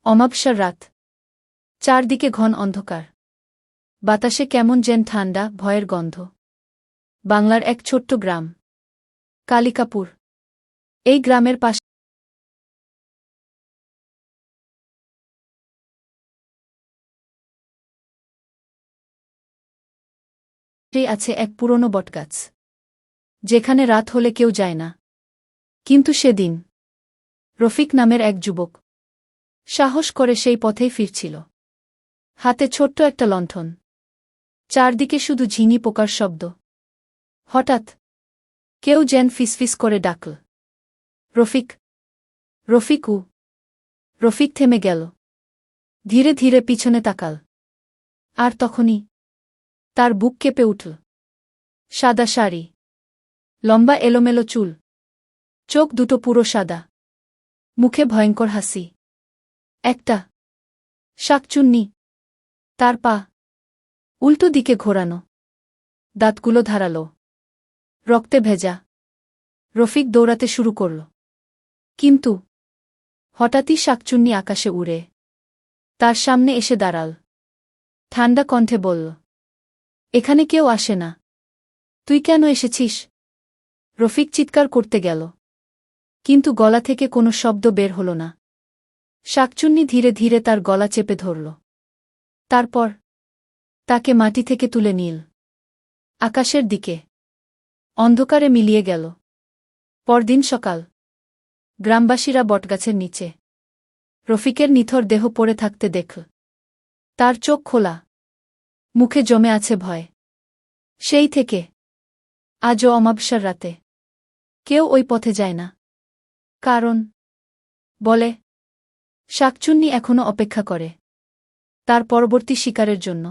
অমাবস্যার রাত। চারদিকে ঘন অন্ধকার। বাতাসে কেমন যেন ঠান্ডা ভয়ের গন্ধ। বাংলার এক ছোট্ট গ্রাম, কালিকাপুর। এই গ্রামের পাশে আছে এক পুরনো বটগাছ, যেখানে রাত হলে কেউ যায় না। কিন্তু সেদিন রফিক নামের এক যুবক সাহস করে সেই পথেই ফিরছিল, হাতে ছোট্ট একটা লণ্ঠন। চারদিকে শুধু ঝিনি পোকার শব্দ। হঠাৎ কেউ যেন ফিসফিস করে ডাকল, রফিক, রফিকু। রফিক থেমে গেল, ধীরে ধীরে পিছনে তাকাল। আর তখনই তার বুক কেঁপে উঠল। সাদা শাড়ি, লম্বা এলোমেলো চুল, চোখ দুটো পুরো সাদা, মুখে ভয়ঙ্কর হাসি। একটা শাকচুন্নি, তার পা উল্টো দিকে ঘোরানো, দাঁতগুলো ধারালো, রক্তে ভেজা। রফিক দৌড়াতে শুরু করল, কিন্তু হঠাৎই শাকচুন্নি আকাশে উড়ে তার সামনে এসে দাঁড়াল। ঠান্ডা কণ্ঠে বলল, এখানে কেউ আসে না, তুই কেন এসেছিস? রফিক চিৎকার করতে গেল, কিন্তু গলা থেকে কোনো শব্দ বের হল না। শাকচুন্নি ধীরে ধীরে তার গলা চেপে ধরল, তারপর তাকে মাটি থেকে তুলে নিল আকাশের দিকে। অন্ধকারে মিলিয়ে গেল। পরদিন সকাল, গ্রামবাসীরা বটগাছের নিচে রফিকের নিথর দেহ পড়ে থাকতে দেখল। তার চোখ খোলা, মুখে জমে আছে ভয়। সেই থেকে আজও অমাবস্যার রাতে কেউ ওই পথে যায় না। কারণ বলে, শাকচুন্নি এখনো অপেক্ষা করে তার পরবর্তী শিকারের জন্য।